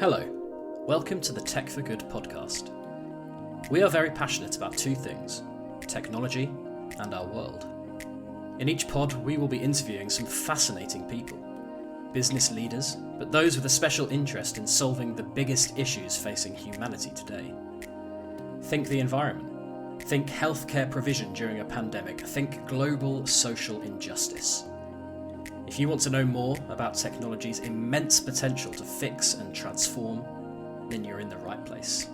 Hello, welcome to the Tech for Good podcast. We are very passionate about two things, technology and our world. In each pod, we will be interviewing some fascinating people, business leaders, but those with a special interest in solving the biggest issues facing humanity today. Think the environment, think healthcare provision during a pandemic, think global social injustice. If you want to know more about technology's immense potential to fix and transform, then you're in the right place.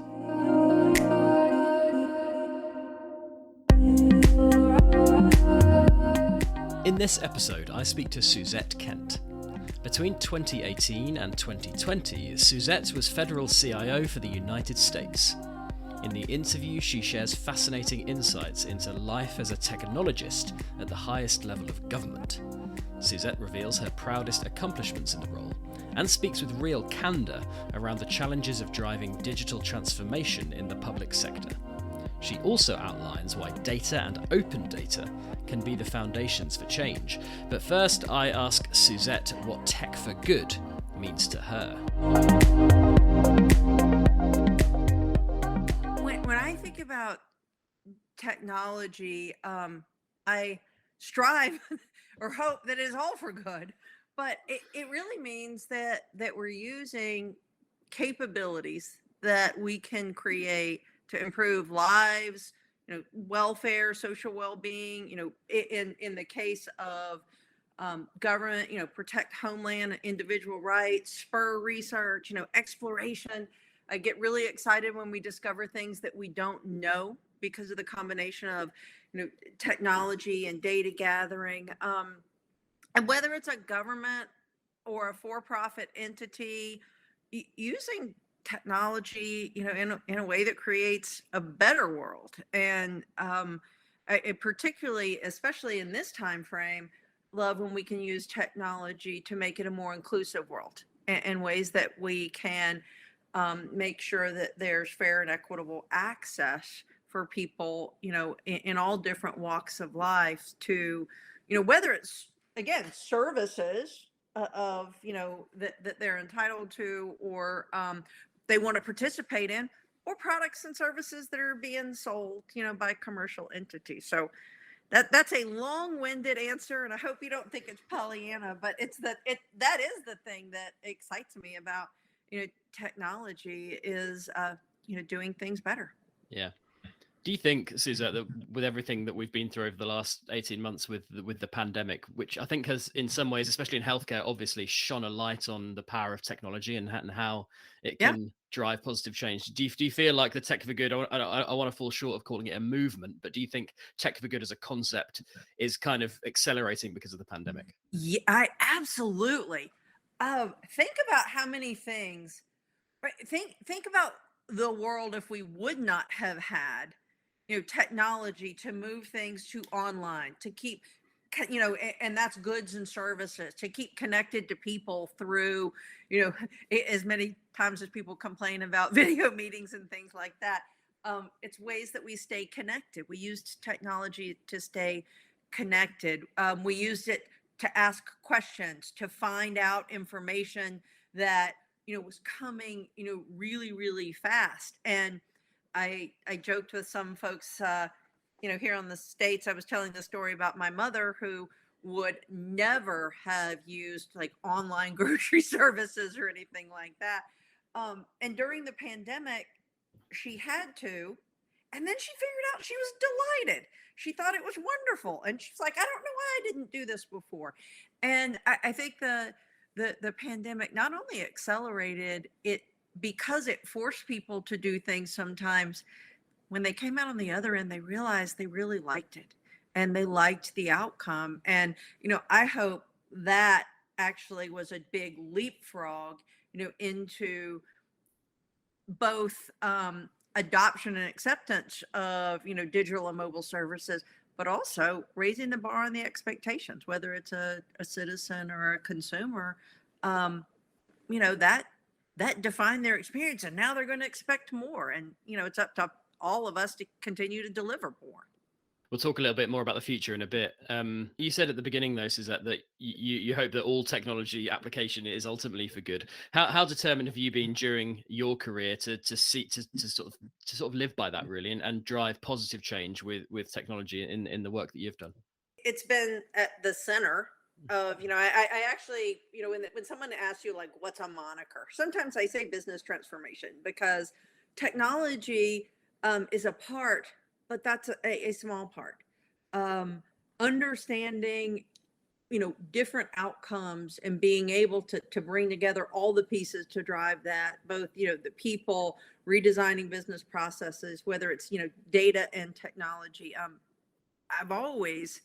In this episode, I speak to Suzette Kent. Between 2018 and 2020, Suzette was federal CIO for the United States. In the interview, she shares fascinating insights into life as a technologist at the highest level of government. Suzette reveals her proudest accomplishments in the role and speaks with real candour around the challenges of driving digital transformation in the public sector. She also outlines why data and open data can be the foundations for change. But first, I ask Suzette what tech for good means to her. When I think about technology, I strive or hope that it's all for good, but it really means that we're using capabilities that we can create to improve lives, welfare, social well-being, in the case of government, protect homeland, individual rights, spur research, exploration. I get really excited when we discover things that we don't know because of the combination of, technology and data gathering. And whether it's a government or a for-profit entity, using technology, in a way that creates a better world. And I particularly, especially in this time frame, love when we can use technology to make it a more inclusive world in ways that we can make sure that there's fair and equitable access for people, in all different walks of life to, whether it's, again, services of, that they're entitled to, or they want to participate in, or products and services that are being sold, by commercial entities. So that's a long-winded answer, and I hope you don't think it's Pollyanna, but that is the thing that excites me about, technology is, doing things better. Yeah. Do you think, Suzette, that with everything that we've been through over the last 18 months with the pandemic, which I think has in some ways, especially in healthcare, obviously shone a light on the power of technology and how it can drive positive change. Do you feel like the Tech for Good, I want to fall short of calling it a movement, but do you think Tech for Good as a concept is kind of accelerating because of the pandemic? Yeah, I absolutely. Think about how many things, right? Think about the world if we would not have had, technology to move things to online, to keep, and that's goods and services, to keep connected to people through, as many times as people complain about video meetings and things like that. It's ways that we stay connected. We used technology to stay connected. We used it to ask questions, to find out information that, was coming, really, really fast. And I joked with some folks, here on the States. I was telling the story about my mother who would never have used like online grocery services or anything like that. And during the pandemic, she had to, and then she figured out she was delighted. She thought it was wonderful. And she's like, I don't know why I didn't do this before. And I think the pandemic not only accelerated it because it forced people to do things sometimes when they came out on the other end, they realized they really liked it and they liked the outcome. And, I hope that actually was a big leapfrog, into both adoption and acceptance of, digital and mobile services, but also raising the bar on the expectations, whether it's a citizen or a consumer, that defined their experience, and now they're going to expect more. And, it's up to all of us to continue to deliver more. We'll talk a little bit more about the future in a bit. You said at the beginning, though, Suzette, that you hope that all technology application is ultimately for good. How determined have you been during your career to sort of live by that really, and drive positive change with technology in the work that you've done? It's been at the center of, I actually, when someone asks you like, what's a moniker? Sometimes I say business transformation because technology is a part, but that's a small part. Um, Understanding, different outcomes and being able to bring together all the pieces to drive that, both, the people, redesigning business processes, whether it's, data and technology. I've always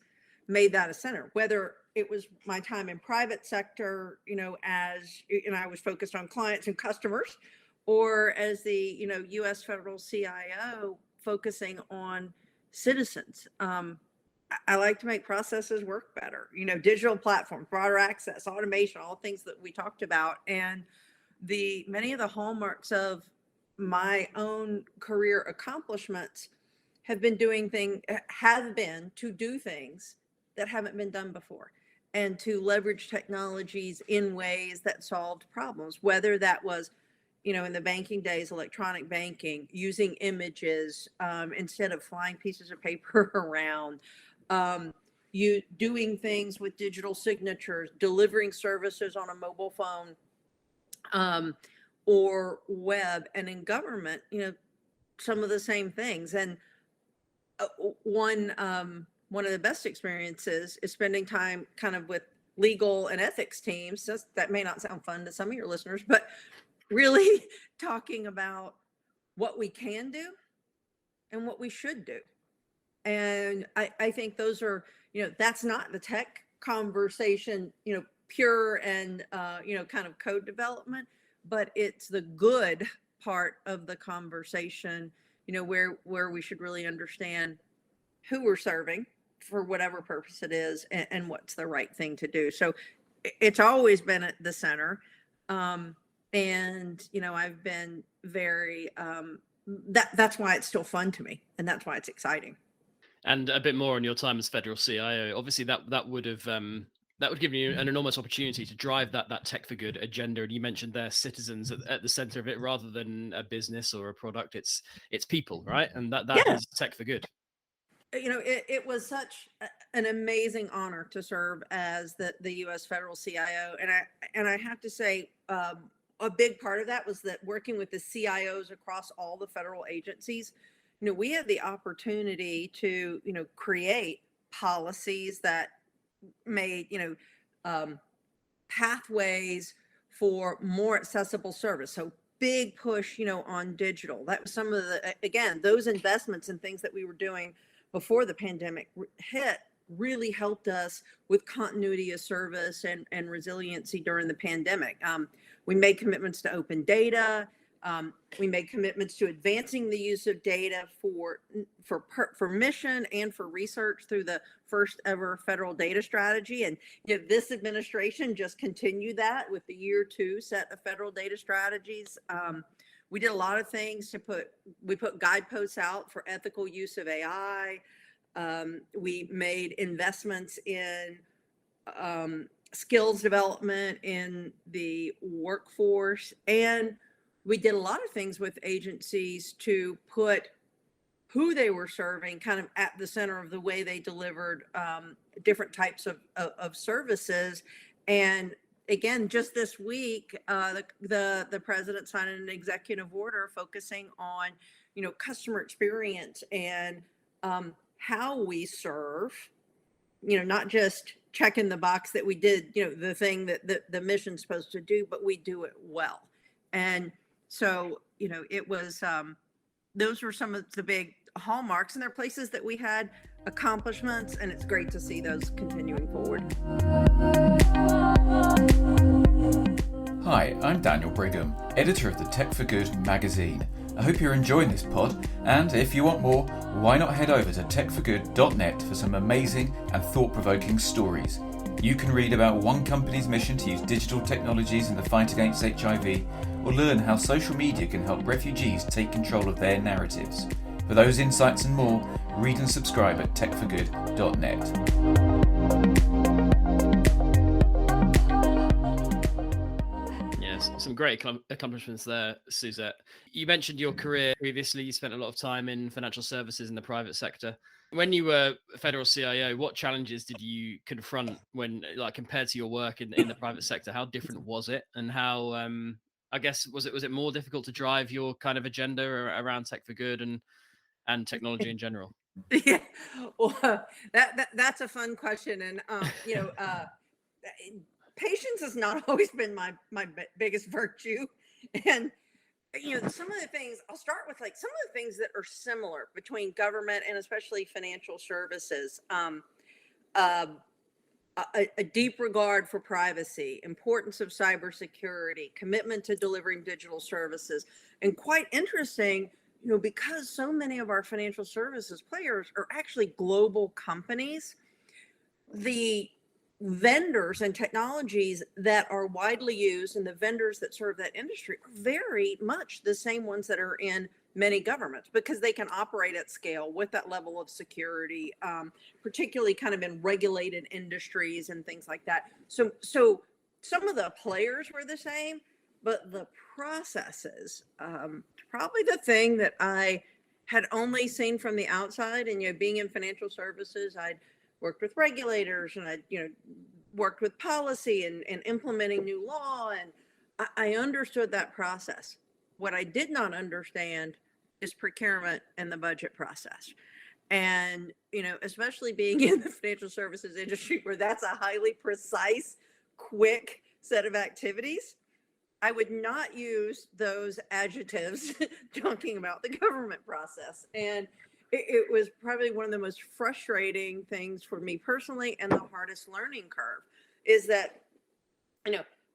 made that a center, whether it was my time in private sector, I was focused on clients and customers, or as the, US federal CIO focusing on citizens. I like to make processes work better, digital platforms, broader access, automation, all things that we talked about. And the many of the hallmarks of my own career accomplishments have been to do things that haven't been done before and to leverage technologies in ways that solved problems, whether that was, in the banking days, electronic banking, using images instead of flying pieces of paper around, you doing things with digital signatures, delivering services on a mobile phone or web, and in government, some of the same things. And one of the best experiences is spending time kind of with legal and ethics teams. That may not sound fun to some of your listeners, but really talking about what we can do and what we should do. And I think those are, that's not the tech conversation, pure and, kind of code development, but it's the good part of the conversation, where we should really understand who we're serving for whatever purpose it is, and what's the right thing to do. So it's always been at the center. And, I've been very, that's why it's still fun to me. And that's why it's exciting. And a bit more on your time as federal CIO. Obviously, that would have that would give you an enormous opportunity to drive that tech for good agenda. And you mentioned their citizens at the center of it, rather than a business or a product. It's people, right? And that Yeah. is tech for good. It was such an amazing honor to serve as the U.S. federal CIO, and I have to say, a big part of that was that working with the CIOs across all the federal agencies, we had the opportunity to, create policies that made, pathways for more accessible service. So big push, on digital. That was some of the, again, those investments and things that we were doing before the pandemic hit really helped us with continuity of service and resiliency during the pandemic. We made commitments to open data. We made commitments to advancing the use of data for mission and for research through the first ever federal data strategy. And this administration just continued that with the year 2 set of federal data strategies. We did a lot of things we put guideposts out for ethical use of AI. We made investments in skills development in the workforce, and we did a lot of things with agencies to put who they were serving kind of at the center of the way they delivered different types of services. And again, just this week, the president signed an executive order focusing on, customer experience and how we serve, not just checking the box that we did, the thing that the mission's supposed to do, but we do it well. And so, it was, those were some of the big hallmarks, and there are places that we had accomplishments, and it's great to see those continuing forward. Hi, I'm Daniel Brigham, editor of the Tech for Good magazine. I hope you're enjoying this pod, and if you want more, why not head over to techforgood.net for some amazing and thought-provoking stories. You can read about one company's mission to use digital technologies in the fight against HIV, or learn how social media can help refugees take control of their narratives. For those insights and more, read and subscribe at techforgood.net. Yes, some great accomplishments there, Suzette. You mentioned your career previously. You spent a lot of time in financial services in the private sector. When you were a federal CIO, what challenges did you confront when, like, compared to your work in the private sector? How different was it, and how, I guess, was it more difficult to drive your kind of agenda around tech for good and technology in general? Yeah, well, that's a fun question, and patience has not always been my biggest virtue, and some of the things I'll start with, like some of the things that are similar between government and especially financial services. Uh, a deep regard for privacy, importance of cybersecurity, commitment to delivering digital services, and quite interesting, because so many of our financial services players are actually global companies, the vendors and technologies that are widely used and the vendors that serve that industry are very much the same ones that are in many governments, because they can operate at scale with that level of security, particularly kind of in regulated industries and things like that. So some of the players were the same, but the processes, probably the thing that I had only seen from the outside. And being in financial services, I'd worked with regulators, and I worked with policy and implementing new law, and I understood that process. What I did not understand is procurement and the budget process. And especially being in the financial services industry, where that's a highly precise, quick set of activities, I would not use those adjectives talking about the government process. And it was probably one of the most frustrating things for me personally, and the hardest learning curve is that,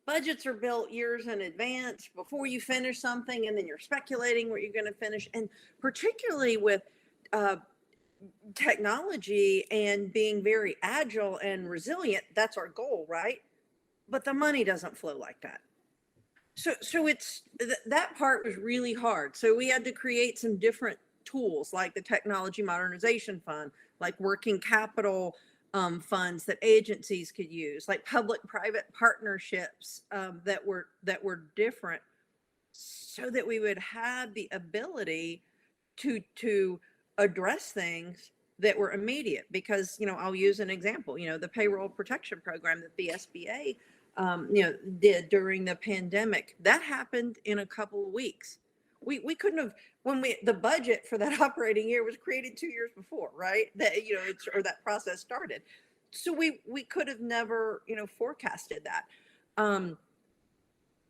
budgets are built years in advance before you finish something, and then you're speculating what you're going to finish. And particularly with technology and being very agile and resilient, that's our goal, right? But the money doesn't flow like that. So it's that part was really hard. So we had to create some different tools, like the Technology Modernization Fund, like working capital funds that agencies could use, like public-private partnerships that were different, so that we would have the ability to address things that were immediate. Because I'll use an example. The payroll protection program that the SBA did during the pandemic, that happened in a couple of weeks. We couldn't have, the budget for that operating year was created 2 years before, right? That or that process started. So we could have never forecasted that.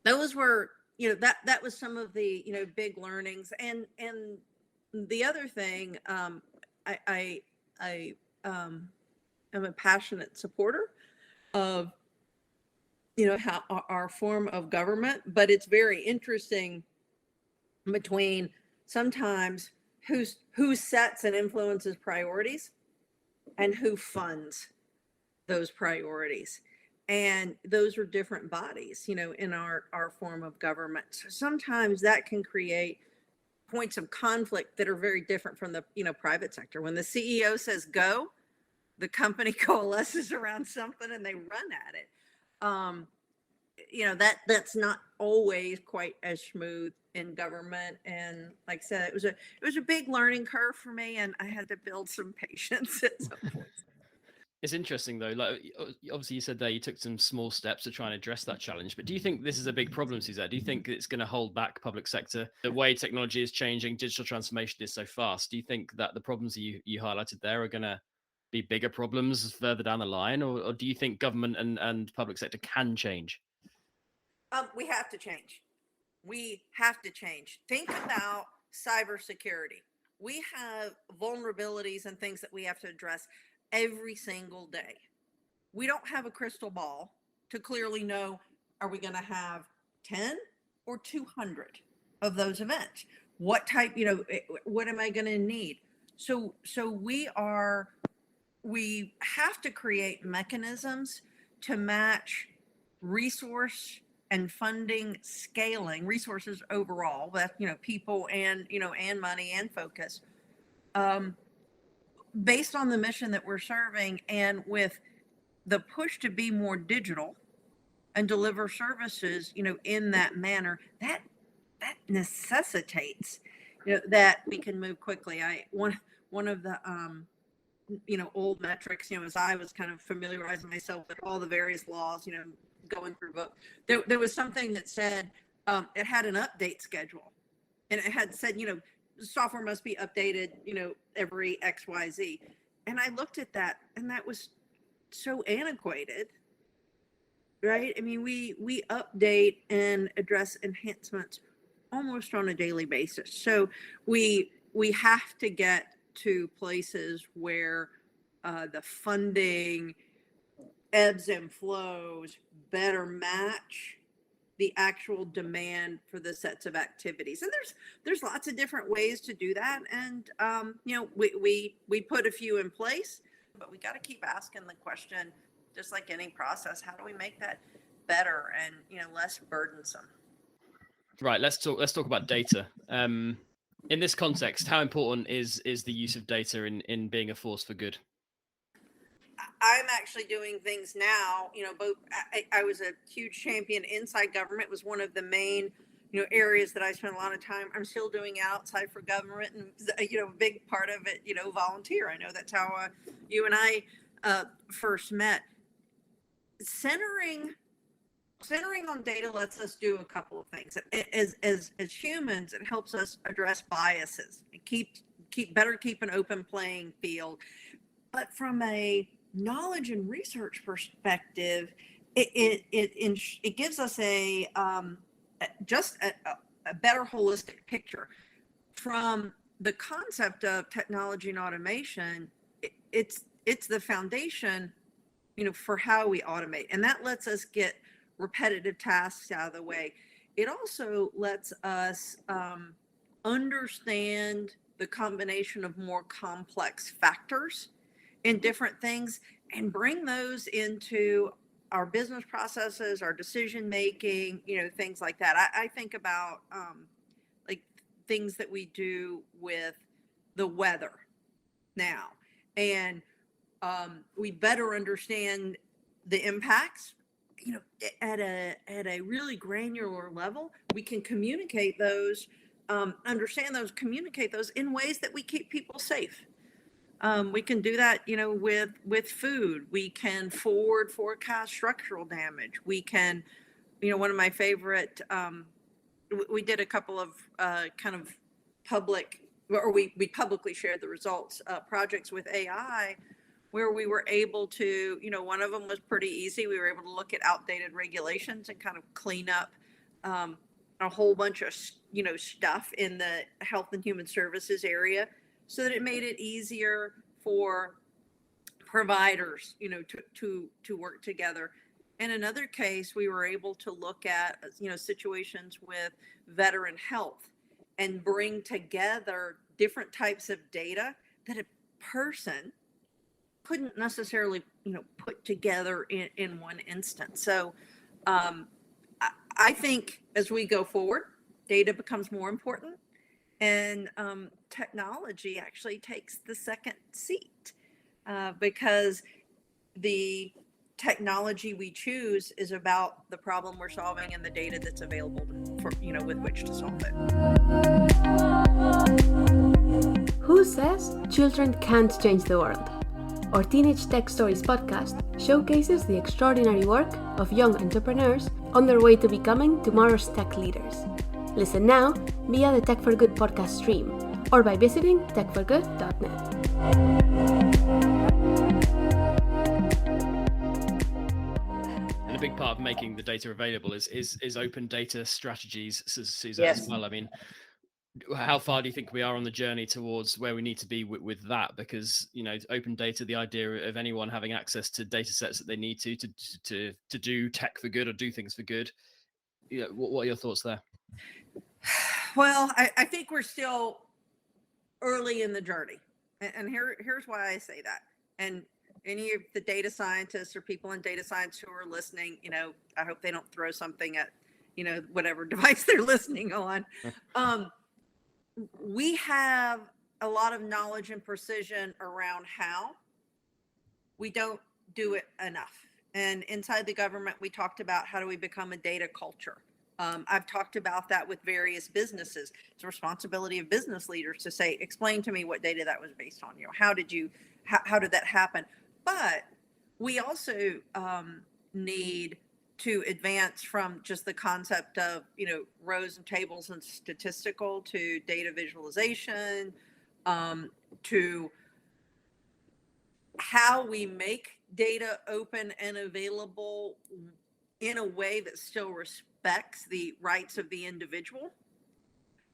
Those were that was some of the big learnings. And the other thing, I am a passionate supporter of how our form of government, but it's very interesting between sometimes who sets and influences priorities and who funds those priorities. And those are different bodies, in our form of government. So sometimes that can create points of conflict that are very different from the private sector. When the CEO says go, the company coalesces around something and they run at it. That's not always quite as smooth in government. And like I said, it was a big learning curve for me, and I had to build some patience at some point. It's interesting though, like obviously you said there you took some small steps to try and address that challenge, but do you think this is a big problem, Suzette? Do you think it's going to hold back public sector? The way technology is changing, digital transformation is so fast. Do you think that the problems you highlighted there are going to be bigger problems further down the line, or do you think government and public sector can change? We have to change. We have to change. Think about cybersecurity. We have vulnerabilities and things that we have to address every single day. We don't have a crystal ball to clearly know, are we going to have 10 or 200 of those events? What type, what am I going to need? So we have to create mechanisms to match resource and funding scaling, resources overall, that people and and money and focus, based on the mission that we're serving, and with the push to be more digital and deliver services, in that manner, that necessitates, that we can move quickly. One of the old metrics, as I was kind of familiarizing myself with all the various laws, going through book, there was something that said, it had an update schedule, and it had said, software must be updated, every XYZ. And I looked at that, and that was so antiquated, right? I mean, we update and address enhancements almost on a daily basis. So we have to get to places where the funding ebbs and flows better match the actual demand for the sets of activities. And there's lots of different ways to do that. And we put a few in place, but we got to keep asking the question, just like any process, how do we make that better and less burdensome? Right. Let's talk about data. In this context, how important is the use of data in being a force for good? I'm actually doing things now, both I was a huge champion inside government. It was one of the main, areas that I spent a lot of time. I'm still doing outside for government, and, a big part of it, volunteer. I know that's how you and I first met. Centering on data lets us do a couple of things. As humans, it helps us address biases and keep an open playing field. But from a knowledge and research perspective, it gives us a better holistic picture. From the concept of technology and automation, it's the foundation, for how we automate, and that lets us get repetitive tasks out of the way. It also lets us understand the combination of more complex factors in different things and bring those into our business processes, our decision making, things like that. I think about like things that we do with the weather now, and we better understand the impacts, at a really granular level. We can communicate those, understand those, communicate those in ways that we keep people safe. We can do that, with food. We can forecast structural damage. We can, one of my favorite, we did a couple of kind of public, or we publicly shared the results, projects with AI, where we were able to, one of them was pretty easy. We were able to look at outdated regulations and kind of clean up a whole bunch of, stuff in the health and human services area, so that it made it easier for providers, to work together. In another case, we were able to look at, situations with veteran health and bring together different types of data that a person couldn't necessarily, put together in one instance. So I think as we go forward, data becomes more important, and technology actually takes the second seat, because the technology we choose is about the problem we're solving and the data that's available for, with which to solve it. Who says children can't change the world? Our Teenage Tech Stories podcast showcases the extraordinary work of young entrepreneurs on their way to becoming tomorrow's tech leaders. Listen now via the Tech for Good podcast stream or by visiting techforgood.net. And a big part of making the data available is open data strategies, Suzette, Yes. as well. I mean, how far do you think we are on the journey towards where we need to be with that? Because, open data, the idea of anyone having access to data sets that they need to do tech for good or do things for good. What are your thoughts there? Well, I think we're still early in the journey. And here's why I say that. And any of the data scientists or people in data science who are listening, I hope they don't throw something at, whatever device they're listening on. We have a lot of knowledge and precision around how. We don't do it enough. And inside the government, we talked about how do we become a data culture. I've talked about that with various businesses. It's a responsibility of business leaders to say, explain to me what data that was based on. How did that happen? But we also need to advance from just the concept of, rows and tables and statistical to data visualization, to how we make data open and available in a way that still respects the rights of the individual.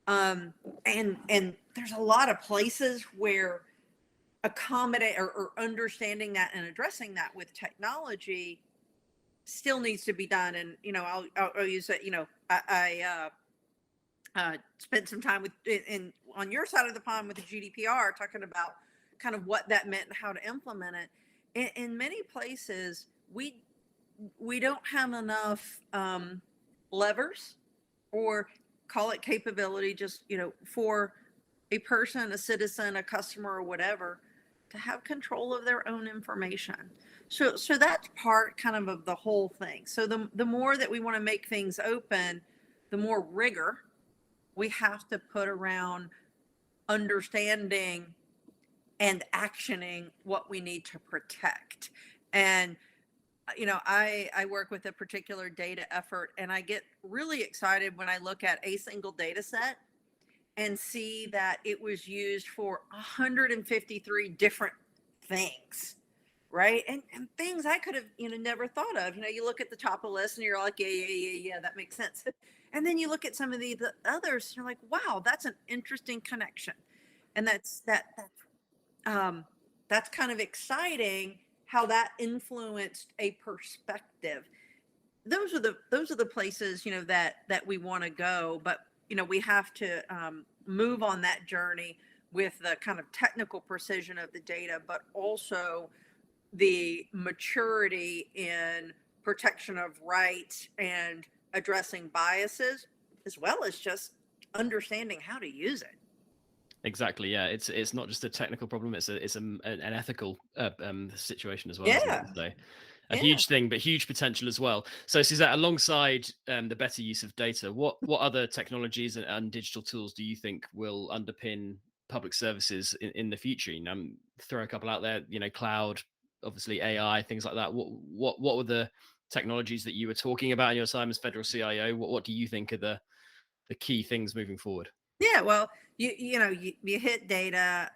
And there's a lot of places where accommodate or understanding that and addressing that with technology still needs to be done. And I'll use it. I spent some time on your side of the pond with the GDPR, talking about kind of what that meant and how to implement it. In many places, we don't have enough levers, or call it capability, just for a person, a citizen, a customer, or whatever, to have control of their own information. So that's part kind of the whole thing. So the more that we want to make things open, the more rigor we have to put around understanding and actioning what we need to protect. And I work with a particular data effort, and I get really excited when I look at a single data set and see that it was used for 153 different things, right? And things I could have, never thought of. You look at the top of the list and you're like, yeah, that makes sense. And then you look at some of the others, and you're like, wow, that's an interesting connection. And that's kind of exciting how that influenced a perspective. Those are the places, that we want to go, but we have to move on that journey with the kind of technical precision of the data, but also the maturity in protection of rights and addressing biases, as well as just understanding how to use it. Exactly. Yeah, it's not just a technical problem; it's an ethical situation as well. Yeah. Isn't it? So a huge thing, but huge potential as well. So Suzette, alongside the better use of data, what other technologies and digital tools do you think will underpin public services in the future? Throw a couple out there. Cloud, obviously AI, things like that. What were the technologies that you were talking about in your time as federal CIO? What do you think are the key things moving forward? Yeah, well, you hit data,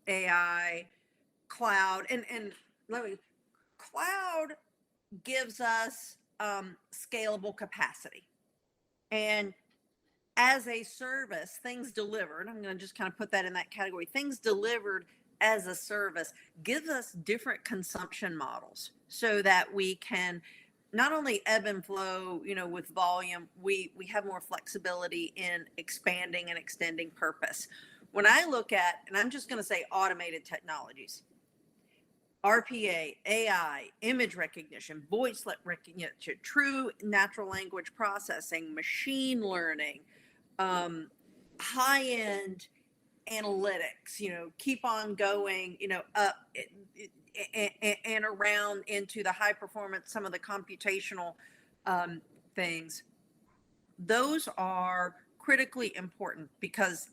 AI, cloud, and cloud gives us scalable capacity, and as a service, things delivered. I'm going to just kind of put that in that category. Things delivered as a service gives us different consumption models, so that we can not only ebb and flow, with volume, we have more flexibility in expanding and extending purpose. When I look at, and I'm just going to say automated technologies, RPA, AI, image recognition, voice recognition, true natural language processing, machine learning, high-end analytics, keep on going, up and around into the high performance, some of the computational things. Those are critically important, because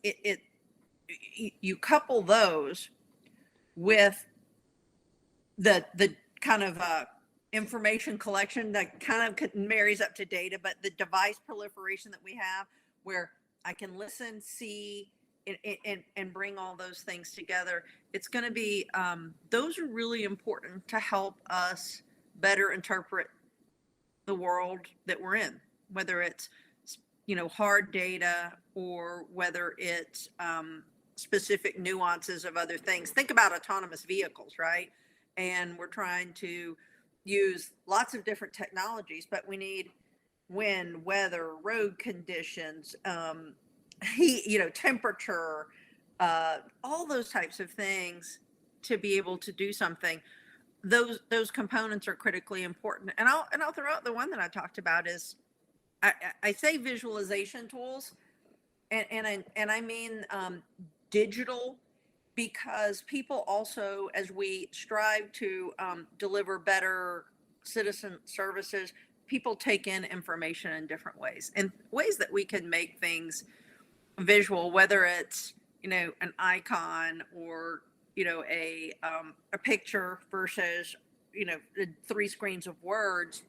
you couple those with the kind of information collection that kind of marries up to data, but the device proliferation that we have, where I can listen, see, and bring all those things together. It's going to be, those are really important to help us better interpret the world that we're in, whether it's, hard data, or whether it's specific nuances of other things. Think about autonomous vehicles, right? And we're trying to use lots of different technologies, but we need wind, weather, road conditions, heat, temperature, all those types of things to be able to do something. Those components are critically important. And I'll throw out the one that I talked about is, I say visualization tools, and I mean digital because people also, as we strive to deliver better citizen services, people take in information in different ways, and ways that we can make things visual, whether it's, an icon, or, a picture versus, the 3 screens of words.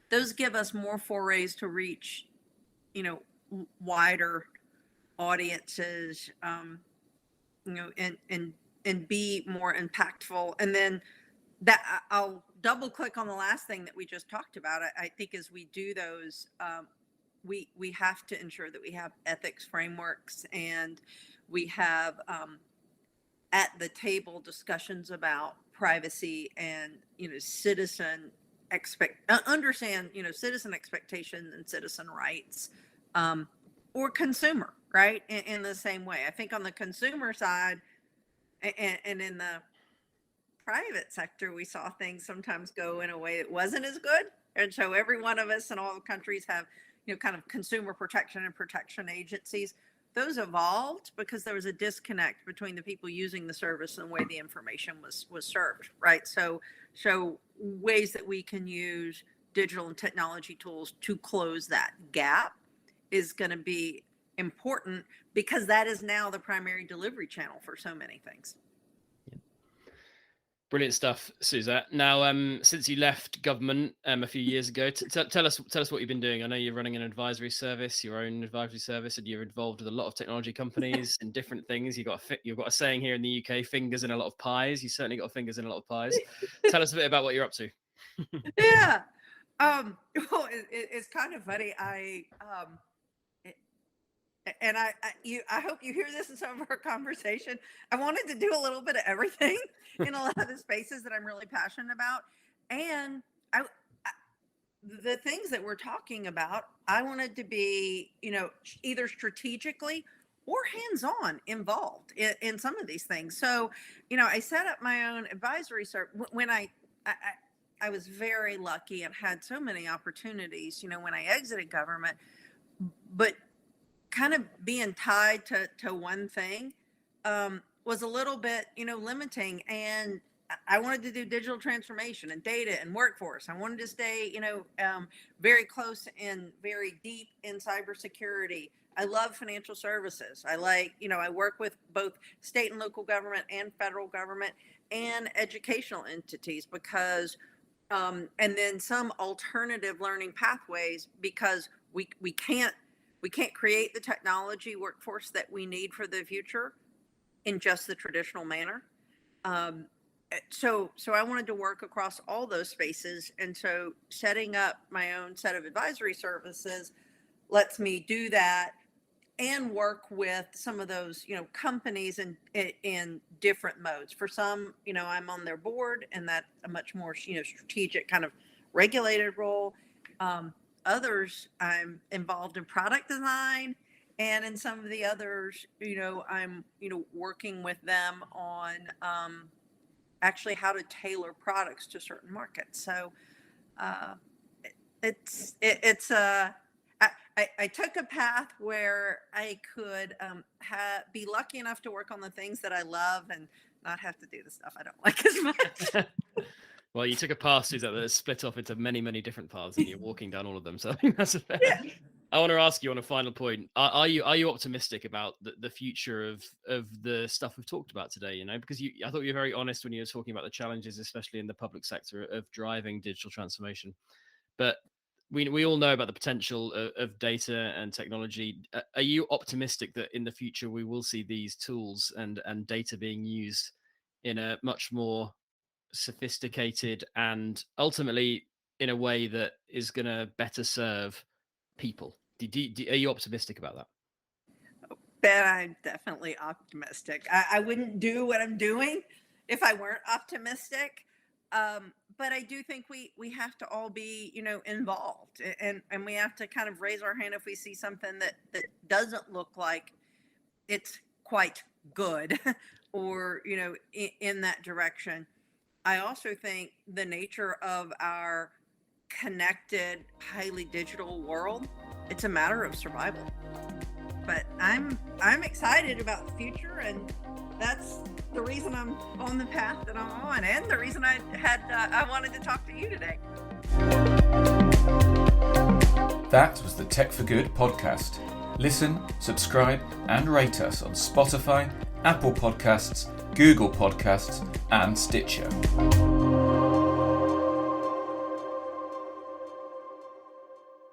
Those give us more forays to reach, wider audiences, and be more impactful. And then that, I'll double click on the last thing that we just talked about. I think as we do those, we have to ensure that we have ethics frameworks, and we have at the table discussions about privacy and citizen understand citizen expectations and citizen rights, or consumer, right, in the same way. I think on the consumer side, and in the private sector, we saw things sometimes go in a way that wasn't as good. And so every one of us in all the countries have kind of consumer protection and protection agencies. Those evolved because there was a disconnect between the people using the service and the way the information was served, right? So ways that we can use digital and technology tools to close that gap is going to be important, because that is now the primary delivery channel for so many things. Brilliant stuff, Suzette. Now, since you left government a few years ago, tell us what you've been doing. I know you're running an advisory service, your own advisory service, and you're involved with a lot of technology companies and different things. You've got a saying here in the UK: fingers in a lot of pies. You certainly got fingers in a lot of pies. Tell us a bit about what you're up to. Yeah. Well, it's kind of funny. I hope you hear this in some of our conversation. I wanted to do a little bit of everything in a lot of the spaces that I'm really passionate about. And the things that we're talking about, I wanted to be, either strategically or hands-on involved in some of these things. So, I set up my own advisory service when I was very lucky and had so many opportunities, when I exited government, but kind of being tied to one thing was a little bit, limiting. And I wanted to do digital transformation and data and workforce. I wanted to stay, very close and very deep in cybersecurity. I love financial services. I work with both state and local government and federal government and educational entities, because and then some alternative learning pathways, because we can't create the technology workforce that we need for the future in just the traditional manner. So I wanted to work across all those spaces. And so setting up my own set of advisory services lets me do that and work with some of those, companies in different modes. For some, I'm on their board, and that's a much more, strategic kind of regulated role. Others, I'm involved in product design, and in some of the others, I'm, working with them on actually how to tailor products to certain markets. So I took a path where I could be lucky enough to work on the things that I love and not have to do the stuff I don't like as much. Well, you took a path, Suzette, that is split off into many, many different paths, and you're walking down all of them. So I think that's a fair. Yeah. I want to ask you on a final point: Are you optimistic about the future of the stuff we've talked about today? Because I thought you were very honest when you were talking about the challenges, especially in the public sector, of driving digital transformation. But we all know about the potential of data and technology. Are you optimistic that in the future we will see these tools and data being used in a much more sophisticated and ultimately in a way that is going to better serve people? Are you optimistic about that? Ben, I'm definitely optimistic. I wouldn't do what I'm doing if I weren't optimistic. But I do think we have to all be, involved, and we have to kind of raise our hand if we see something that doesn't look like it's quite good or, in that direction. I also think the nature of our connected, highly digital world, it's a matter of survival. But I'm excited about the future, and that's the reason I'm on the path that I'm on, and the reason I wanted to talk to you today. That was the Tech for Good podcast. Listen, subscribe, and rate us on Spotify, Apple Podcasts, Google Podcasts, and Stitcher.